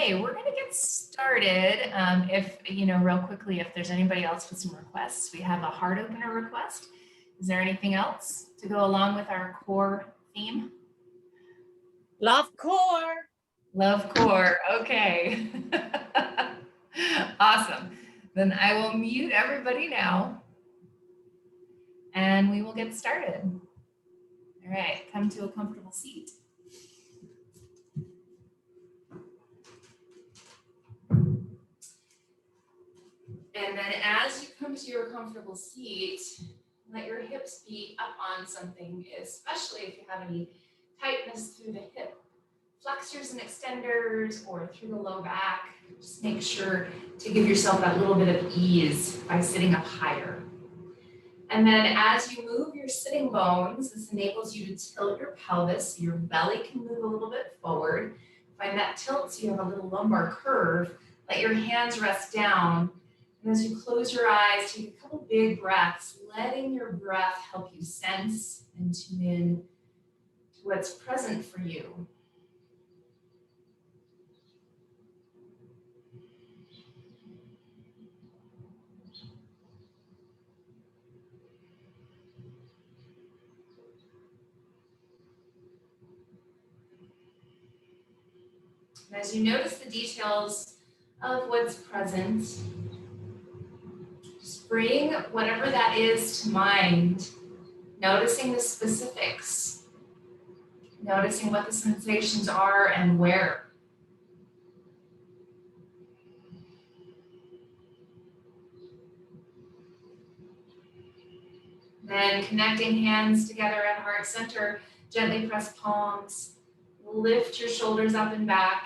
Okay, we're going to get started. Real quickly, if there's anybody else with some requests, we have a heart opener request. Is there anything else to go along with our core theme? Love core. Love core. Okay. Awesome. Then I will mute everybody now and we will get started. All right, come to a comfortable seat. And then as you come to your comfortable seat, let your hips be up on something, especially if you have any tightness through the hip flexors and extenders or through the low back. Just make sure to give yourself that little bit of ease by sitting up higher. And then as you move your sitting bones, this enables you to tilt your pelvis. Your belly can move a little bit forward. Find that tilt so you have a little lumbar curve. Let your hands rest down. And as you close your eyes, take a couple big breaths, letting your breath help you sense and tune in to what's present for you. And as you notice the details of what's present, just bring whatever that is to mind, noticing the specifics, noticing what the sensations are and where. Then connecting hands together at heart center, gently press palms, lift your shoulders up and back.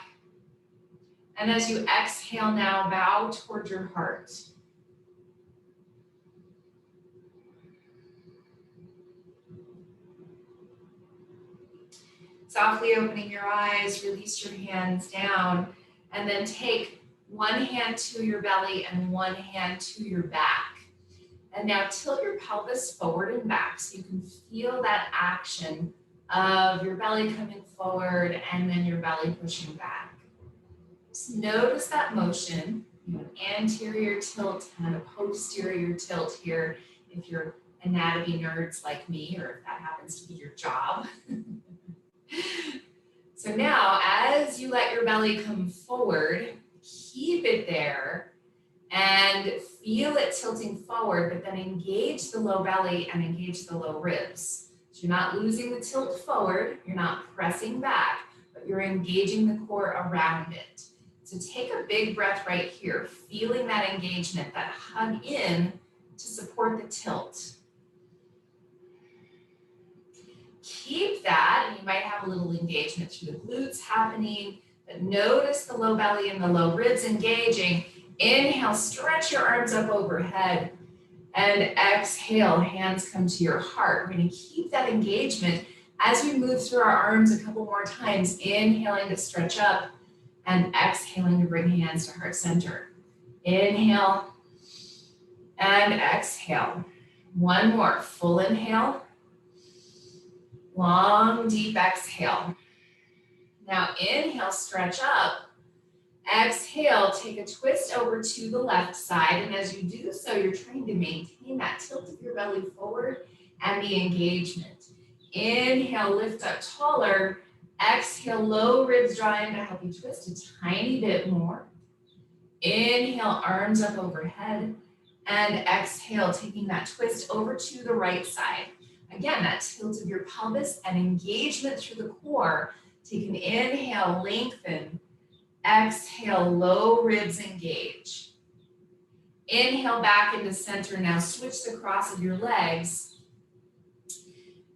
And as you exhale now, bow toward your heart. Softly opening your eyes, release your hands down, and then take one hand to your belly and one hand to your back. And now tilt your pelvis forward and back so you can feel that action of your belly coming forward and then your belly pushing back. Just notice that motion, an anterior tilt and a posterior tilt here if you're anatomy nerds like me or if that happens to be your job. So now as you let your belly come forward, keep it there and feel it tilting forward, but then engage the low belly and engage the low ribs. So you're not losing the tilt forward, you're not pressing back, but you're engaging the core around it. So take a big breath right here, feeling that engagement, that hug in to support the tilt. Keep that, and you might have a little engagement through the glutes happening, but notice the low belly and the low ribs engaging. Inhale, stretch your arms up overhead, and exhale, hands come to your heart. We're going to keep that engagement as we move through our arms a couple more times, inhaling to stretch up, and exhaling to bring hands to heart center. Inhale, and exhale. One more, full inhale. Long, deep exhale. Now inhale, stretch up. Exhale, take a twist over to the left side. And as you do so, you're trying to maintain that tilt of your belly forward and the engagement. Inhale, lift up taller. Exhale, low ribs draw in to help you twist a tiny bit more. Inhale, arms up overhead. And exhale, taking that twist over to the right side. Again, that tilt of your pelvis and engagement through the core. Take an inhale, lengthen. Exhale, low ribs engage. Inhale back into center. Now switch the cross of your legs.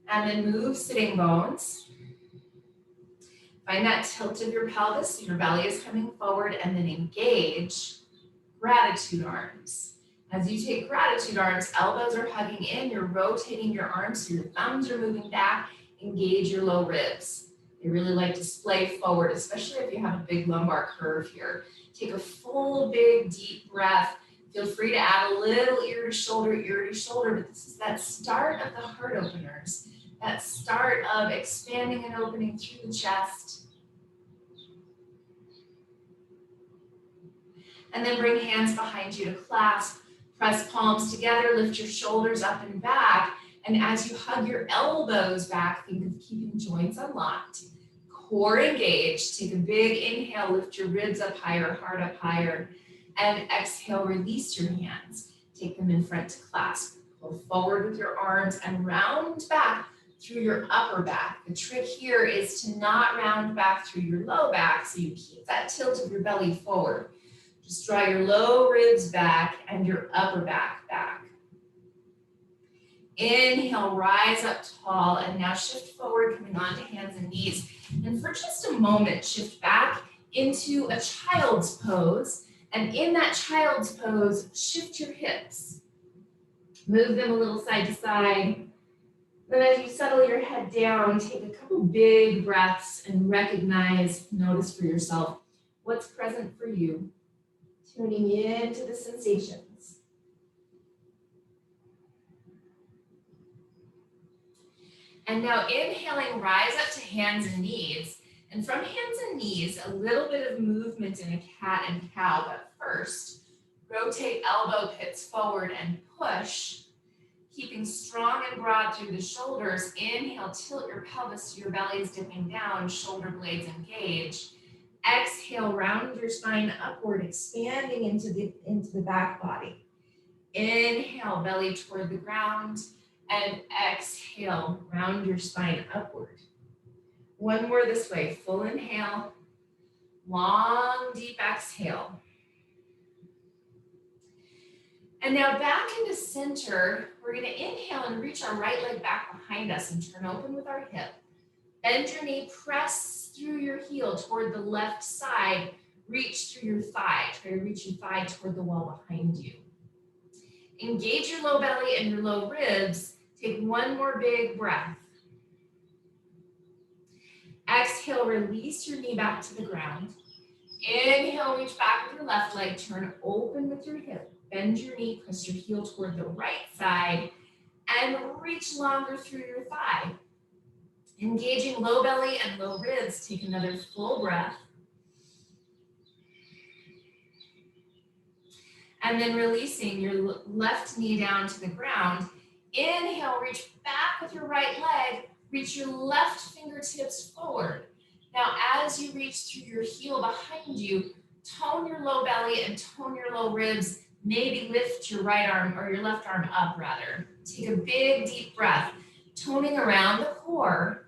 And then move sitting bones. Find that tilt of your pelvis so your belly is coming forward, and then engage gratitude arms. As you take gratitude arms, elbows are hugging in, you're rotating your arms so your thumbs are moving back, engage your low ribs. They really like to splay forward, especially if you have a big lumbar curve here. Take a full, big, deep breath. Feel free to add a little ear to shoulder, but this is that start of the heart openers, that start of expanding and opening through the chest. And then bring hands behind you to clasp. Press palms together, lift your shoulders up and back. And as you hug your elbows back, think of keeping joints unlocked. Core engaged. Take a big inhale, lift your ribs up higher, heart up higher. And exhale, release your hands. Take them in front to clasp. Pull forward with your arms and round back through your upper back. The trick here is to not round back through your low back, so you keep that tilt of your belly forward. Just draw your low ribs back and your upper back back. Inhale, rise up tall, and now shift forward, coming onto hands and knees. And for just a moment, shift back into a child's pose. And in that child's pose, shift your hips. Move them a little side to side. Then as you settle your head down, take a couple big breaths and recognize, notice for yourself what's present for you. Tuning into the sensations. And now inhaling, rise up to hands and knees. And from hands and knees, a little bit of movement in a cat and cow. But first, rotate elbow pits forward and push. Keeping strong and broad through the shoulders. Inhale, tilt your pelvis so your belly is dipping down, shoulder blades engage. Exhale, round your spine upward, expanding into the back body. Inhale, belly toward the ground. And exhale, round your spine upward. One more this way, full inhale, long, deep exhale. And now back into center, we're gonna inhale and reach our right leg back behind us and turn open with our hip. Bend your knee, press through your heel toward the left side, reach through your thigh. Try to reach your thigh toward the wall behind you. Engage your low belly and your low ribs. Take one more big breath. Exhale, release your knee back to the ground. Inhale, reach back with your left leg, turn open with your hip. Bend your knee, press your heel toward the right side, and reach longer through your thigh. Engaging low belly and low ribs, take another full breath. And then releasing your left knee down to the ground. Inhale, reach back with your right leg, reach your left fingertips forward. Now, as you reach through your heel behind you, tone your low belly and tone your low ribs. Maybe lift your right arm or your left arm up rather. Take a big deep breath, toning around the core.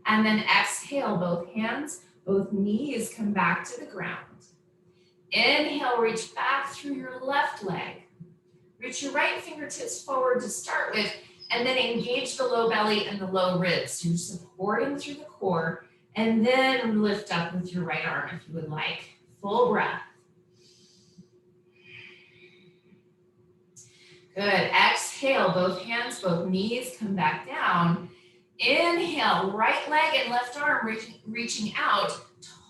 And then exhale, both hands, both knees come back to the ground. Inhale, reach back through your left leg. Reach your right fingertips forward to start with, and then engage the low belly and the low ribs. So you're supporting through the core, and then lift up with your right arm if you would like. Full breath. Good. Exhale, both hands, both knees come back down. Inhale, right leg and left arm reaching out.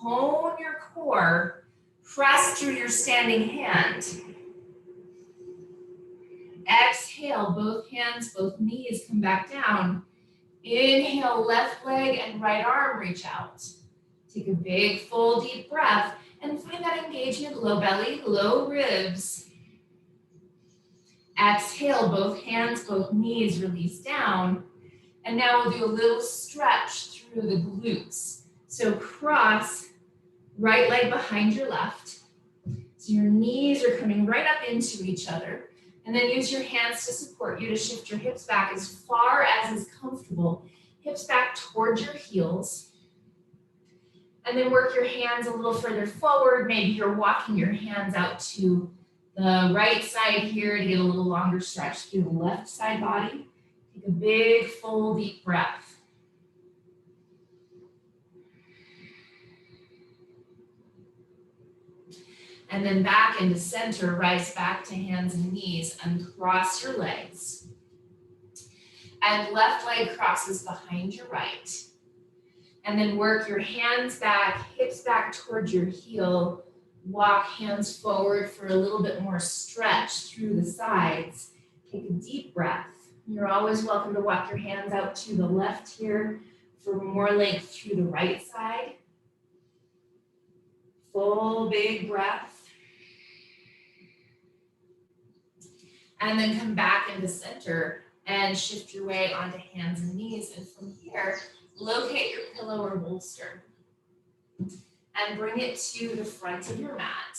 Tone your core. Press through your standing hand. Exhale, both hands, both knees come back down. Inhale, left leg and right arm reach out. Take a big, full, deep breath and find that engagement, low belly, low ribs. Exhale, both hands, both knees release down. And now we'll do a little stretch through the glutes. So cross right leg behind your left. So your knees are coming right up into each other. And then use your hands to support you to shift your hips back as far as is comfortable. Hips back towards your heels. And then work your hands a little further forward. Maybe you're walking your hands out to the right side here to get a little longer stretch through the left side body. Take a big, full, deep breath. And then back into center, rise back to hands and knees, uncross your legs. And left leg crosses behind your right. And then work your hands back, hips back towards your heel. Walk hands forward for a little bit more stretch through the sides. Take a deep breath. You're always welcome to walk your hands out to the left here for more length through the right side. full big breath. And then come back into center and shift your way onto hands and knees. And from here, locate your pillow or bolster and bring it to the front of your mat.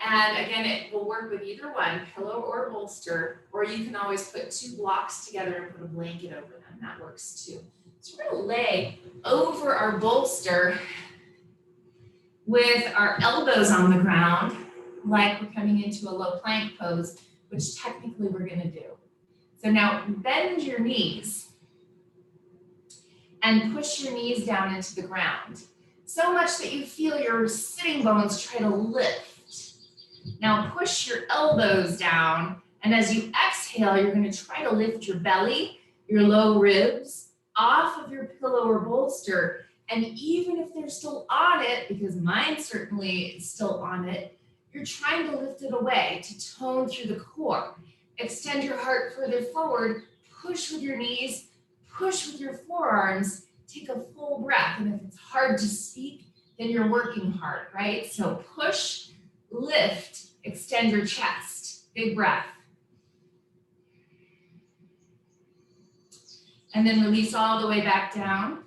And again, it will work with either one, pillow or bolster, or you can always put two blocks together and put a blanket over them. That works too. So we're gonna lay over our bolster with our elbows on the ground, like we're coming into a low plank pose, which technically we're gonna do. So now bend your knees and push your knees down into the ground, so much that you feel your sitting bones try to lift. Now push your elbows down, and as you exhale, you're gonna try to lift your belly, your low ribs, off of your pillow or bolster. And even if they're still on it, because mine certainly is still on it, you're trying to lift it away to tone through the core. Extend your heart further forward, push with your knees, push with your forearms, take a full breath. And if it's hard to speak, then you're working hard, right? So push, lift, extend your chest, big breath. And then release all the way back down.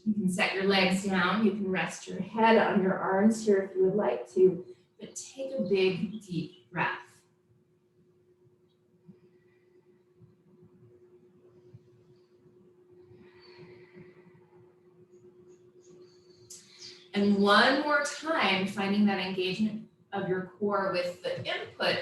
You can set your legs down. You can rest your head on your arms here if you would like to, but take a big, deep breath. And one more time, finding that engagement of your core with the input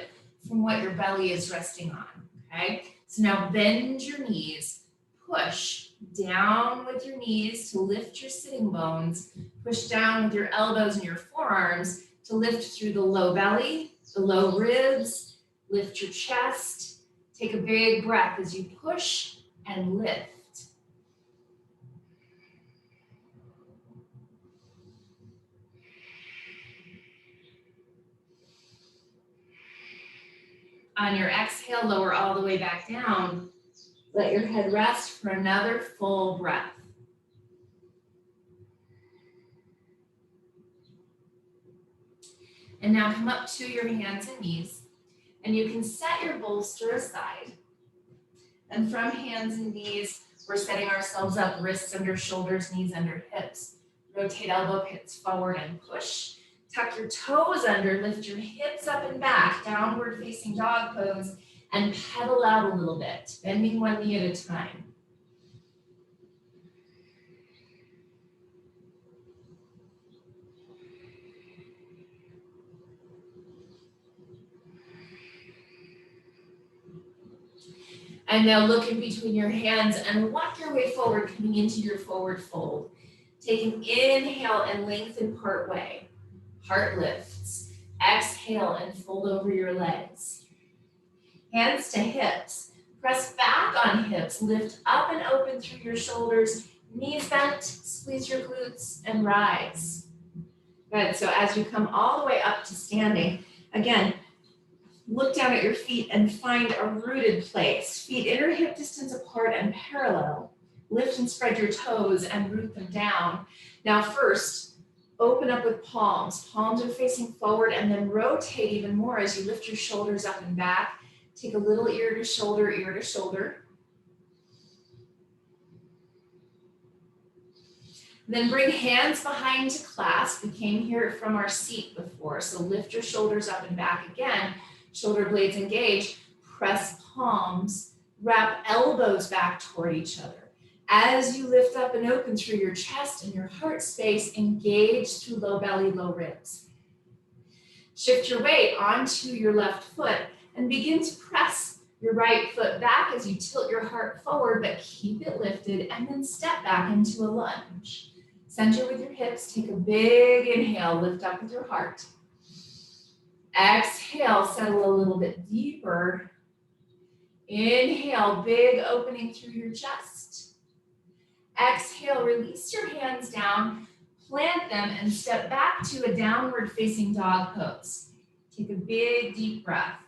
from what your belly is resting on, okay? So now bend your knees, push down with your knees to lift your sitting bones, push down with your elbows and your forearms to lift through the low belly, the low ribs, lift your chest. Take a big breath as you push and lift. On your exhale, lower all the way back down. Let your head rest for another full breath. And now come up to your hands and knees, and you can set your bolster aside. And from hands and knees, we're setting ourselves up, wrists under shoulders, knees under hips. Rotate elbow pits forward and push. Tuck your toes under, lift your hips up and back, downward facing dog pose, and pedal out a little bit, bending one knee at a time. And now look in between your hands and walk your way forward, coming into your forward fold. Take an inhale and lengthen part way. Heart lifts. Exhale and fold over your legs. Hands to hips. Press back on hips. Lift up and open through your shoulders. Knees bent. Squeeze your glutes and rise. Good. So as you come all the way up to standing, again, look down at your feet and find a rooted place. Feet inner hip distance apart and parallel. Lift and spread your toes and root them down. Now first, open up with palms. Palms are facing forward, and then rotate even more as you lift your shoulders up and back. Take a little ear to shoulder, ear to shoulder. Then bring hands behind to clasp. We came here from our seat before, so lift your shoulders up and back again. Shoulder blades engage. Press palms. Wrap elbows back toward each other. As you lift up and open through your chest and your heart space, engage through low belly, low ribs. Shift your weight onto your left foot and begin to press your right foot back as you tilt your heart forward, but keep it lifted, and then step back into a lunge. Center with your hips, take a big inhale, lift up with your heart. Exhale, settle a little bit deeper. Inhale, big opening through your chest. Exhale, release your hands down, plant them, and step back to a downward facing dog pose. Take a big, deep breath.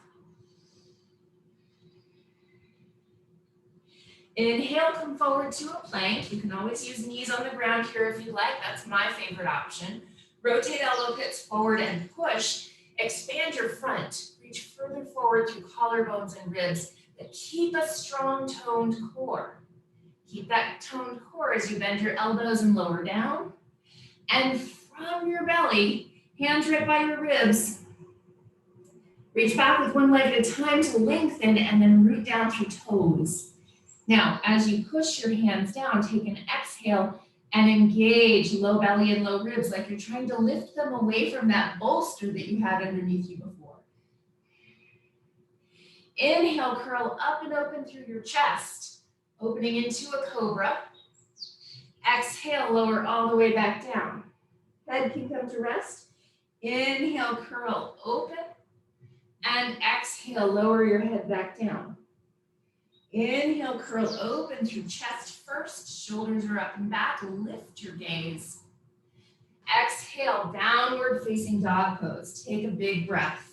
Inhale, come forward to a plank. You can always use knees on the ground here if you like. That's my favorite option. Rotate elbow pits forward and push. Expand your front. Reach further forward through collarbones and ribs, but keep a strong toned core. Keep that toned core as you bend your elbows and lower down. And from your belly, hands right by your ribs. Reach back with one leg at a time to lengthen and then root down through toes. Now, as you push your hands down, take an exhale and engage low belly and low ribs like you're trying to lift them away from that bolster that you had underneath you before. Inhale, curl up and open through your chest, opening into a cobra. Exhale, lower all the way back down. Head can come to rest. Inhale, curl open. And exhale, lower your head back down. Inhale, curl open through chest first. Shoulders are up and back. Lift your gaze. Exhale, downward facing dog pose. Take a big breath.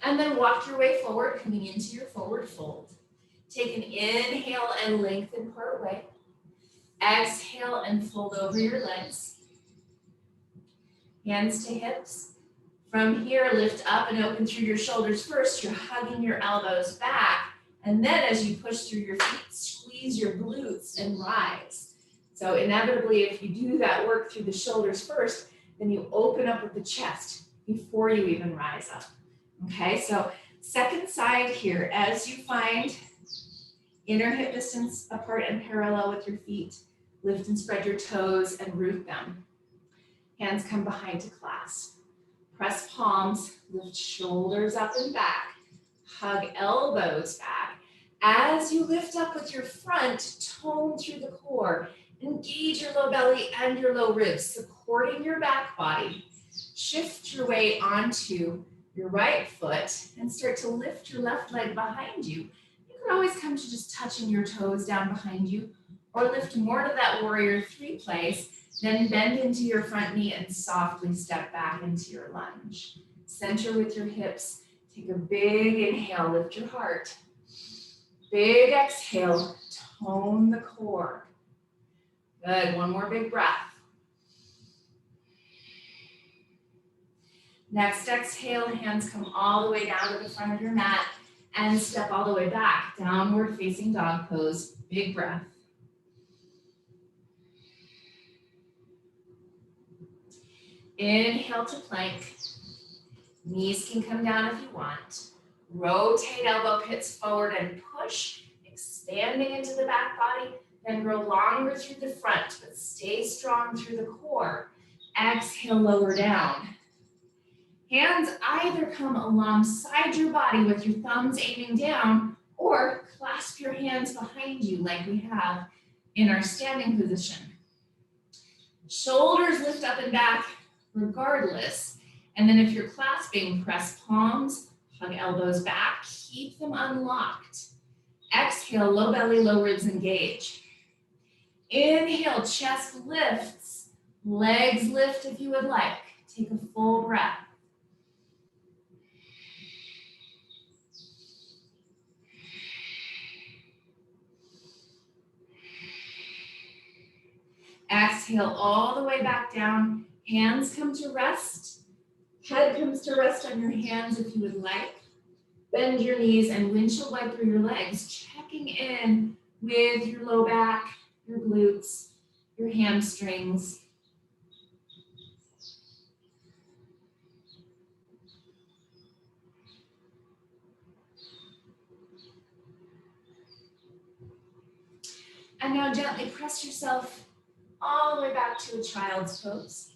And then walk your way forward, coming into your forward fold. Take an inhale and lengthen part way. Exhale and fold over your legs. Hands to hips. From here, lift up and open through your shoulders first. You're hugging your elbows back. And then as you push through your feet, squeeze your glutes and rise. So inevitably, if you do that work through the shoulders first, then you open up with the chest before you even rise up. Okay, so second side here, as you find inner hip distance apart and parallel with your feet, lift and spread your toes and root them. Hands come behind to clasp. Press palms, lift shoulders up and back. Hug elbows back. As you lift up with your front, tone through the core. Engage your low belly and your low ribs, supporting your back body. Shift your weight onto your right foot and start to lift your left leg behind you. You can always come to just touching your toes down behind you or lift more to that warrior three place, then bend into your front knee and softly step back into your lunge. Center with your hips. Take a big inhale, lift your heart. Big exhale, tone the core. Good, one more big breath. Next exhale, hands come all the way down to the front of your mat and step all the way back, downward facing dog pose, big breath. Inhale to plank. Knees can come down if you want. Rotate elbow pits forward and push, expanding into the back body, then grow longer through the front, but stay strong through the core. Exhale, lower down. Hands either come alongside your body with your thumbs aiming down or clasp your hands behind you like we have in our standing position. Shoulders lift up and back regardless. And then if you're clasping, press palms, hug elbows back, keep them unlocked. Exhale, low belly, low ribs engage. Inhale, chest lifts, legs lift if you would like. Take a full breath. Exhale all the way back down. Hands come to rest. Head comes to rest on your hands if you would like. Bend your knees and windshield wiper your legs, checking in with your low back, your glutes, your hamstrings. And now gently press yourself all the way back to a child's pose.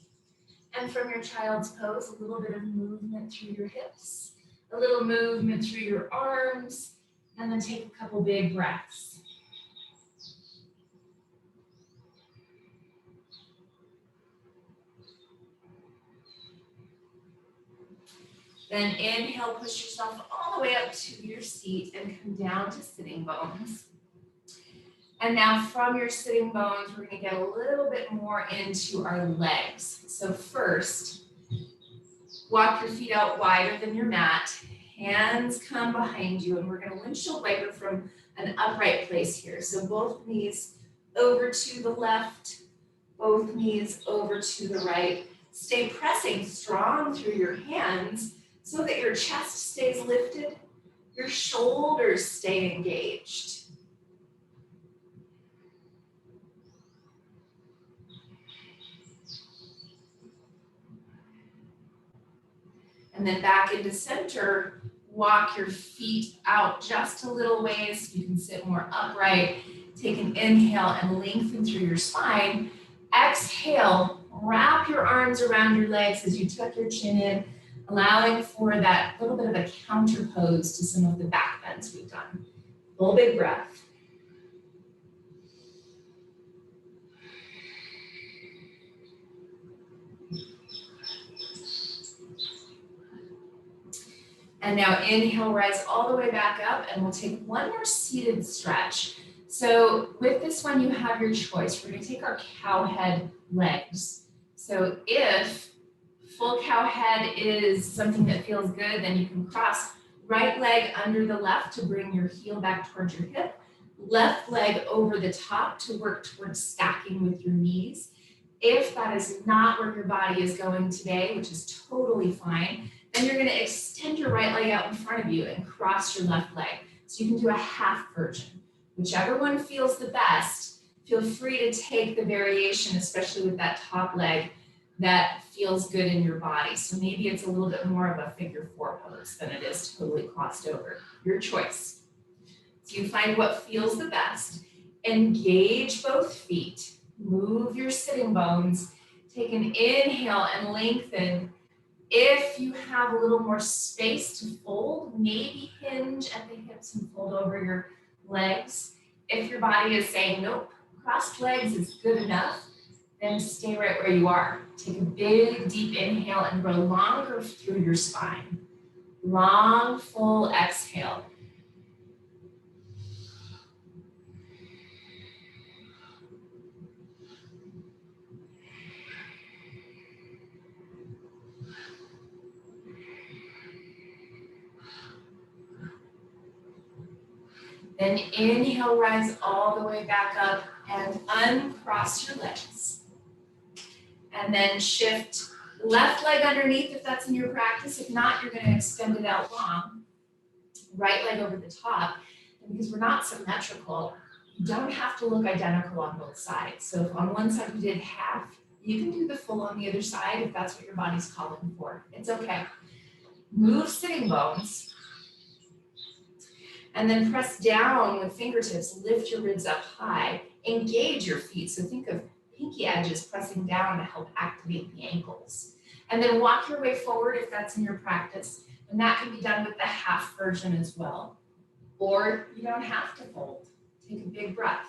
And from your child's pose, a little bit of movement through your hips, a little movement through your arms, and then take a couple big breaths. Then inhale, push yourself all the way up to your seat and come down to sitting bones. And now from your sitting bones, we're going to get a little bit more into our legs. So first, walk your feet out wider than your mat. Hands come behind you, and we're gonna windshield wiper from an upright place here. So both knees over to the left, both knees over to the right. Stay pressing strong through your hands so that your chest stays lifted, your shoulders stay engaged. And then back into center, walk your feet out just a little ways so you can sit more upright. Take an inhale and lengthen through your spine. Exhale, wrap your arms around your legs as you tuck your chin in, allowing for that little bit of a counter pose to some of the back bends we've done. Full big breath. And now inhale, rise all the way back up, and we'll take one more seated stretch. So with this one, you have your choice. We're gonna take our cow head legs. So if full cow head is something that feels good, then you can cross right leg under the left to bring your heel back towards your hip, left leg over the top to work towards stacking with your knees. If that is not where your body is going today, which is totally fine, then you're gonna extend your right leg out in front of you and cross your left leg. So you can do a half version. Whichever one feels the best, feel free to take the variation, especially with that top leg, that feels good in your body. So maybe it's a little bit more of a figure four pose than it is totally crossed over. Your choice. So you find what feels the best. Engage both feet. Move your sitting bones. Take an inhale and lengthen. If you have a little more space to fold, maybe hinge at the hips and fold over your legs. If your body is saying, nope, crossed legs is good enough, then stay right where you are. Take a big, deep inhale and grow longer through your spine. Long, full exhale. Then inhale, rise all the way back up and uncross your legs. And then shift left leg underneath if that's in your practice. If not, you're gonna extend it out long. Right leg over the top. And because we're not symmetrical, you don't have to look identical on both sides. So if on one side you did half, you can do the full on the other side if that's what your body's calling for. It's okay. Move sitting bones. And then press down with fingertips, lift your ribs up high, engage your feet. So think of pinky edges pressing down to help activate the ankles. And then walk your way forward if that's in your practice. And that can be done with the half version as well. Or you don't have to fold. Take a big breath.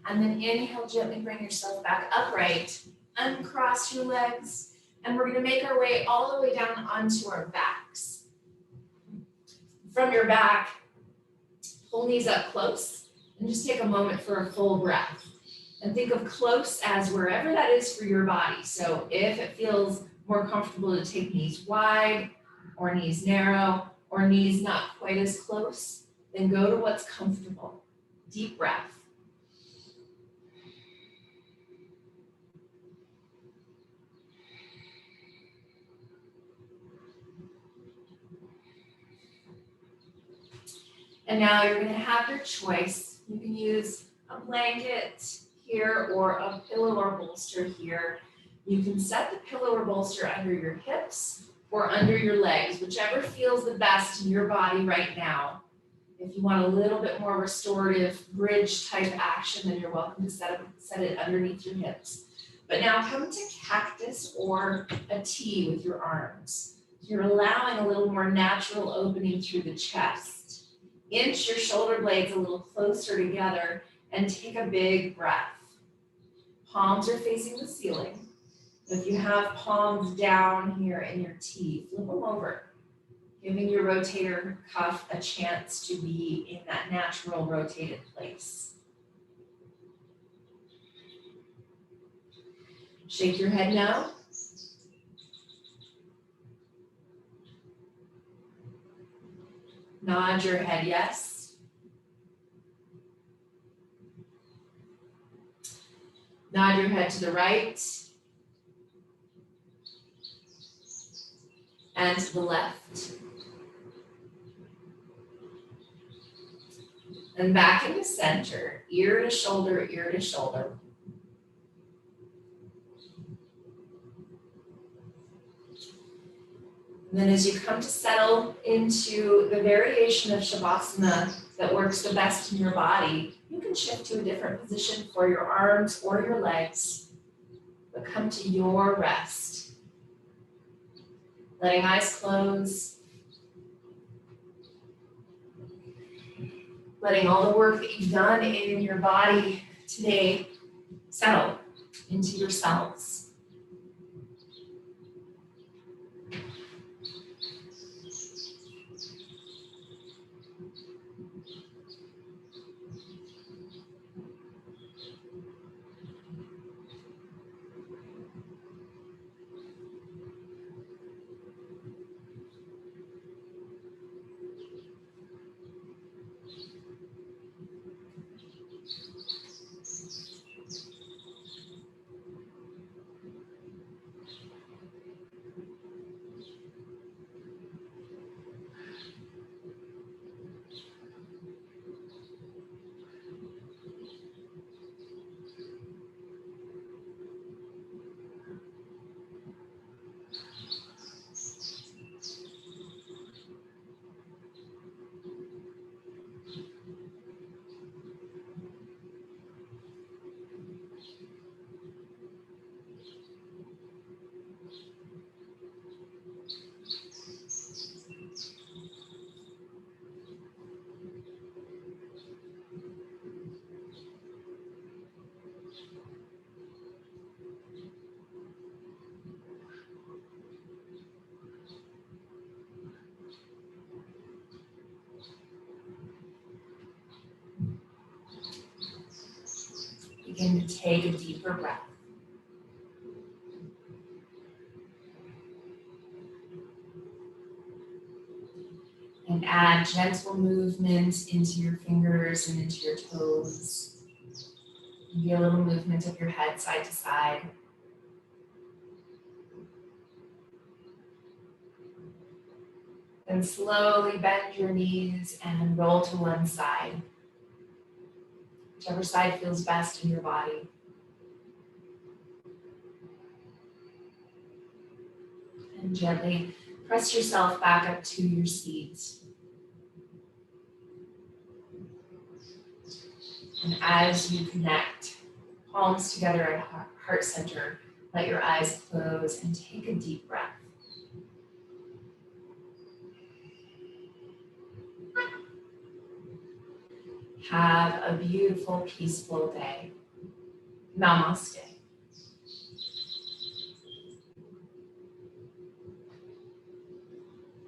And then inhale, gently bring yourself back upright, uncross your legs, and we're gonna make our way all the way down onto our backs. From your back, pull knees up close, and just take a moment for a full breath. And think of close as wherever that is for your body. So if it feels more comfortable to take knees wide, or knees narrow, or knees not quite as close, then go to what's comfortable. Deep breath. And now you're gonna have your choice. You can use a blanket here or a pillow or bolster here. You can set the pillow or bolster under your hips or under your legs, whichever feels the best in your body right now. If you want a little bit more restorative bridge type action, then you're welcome to set it underneath your hips. But now come to cactus or a T with your arms. You're allowing a little more natural opening through the chest. Inch your shoulder blades a little closer together and take a big breath. Palms are facing the ceiling. If you have palms down here in your T, flip them over, giving your rotator cuff a chance to be in that natural rotated place. Shake your head no. Nod your head yes. Nod your head to the right and to the left. And back into center, ear to shoulder, ear to shoulder. And then as you come to settle into the variation of Shavasana that works the best in your body, you can shift to a different position for your arms or your legs, but come to your rest. Letting eyes close. Letting all the work that you've done in your body today settle into yourselves. Begin to take a deeper breath. And add gentle movement into your fingers and into your toes. Maybe a little movement of your head side to side. Then slowly bend your knees and roll to one side. Whichever side feels best in your body. And gently press yourself back up to your seat. And as you connect, palms together at heart center, let your eyes close and take a deep breath. Have a beautiful, peaceful day. Namaste.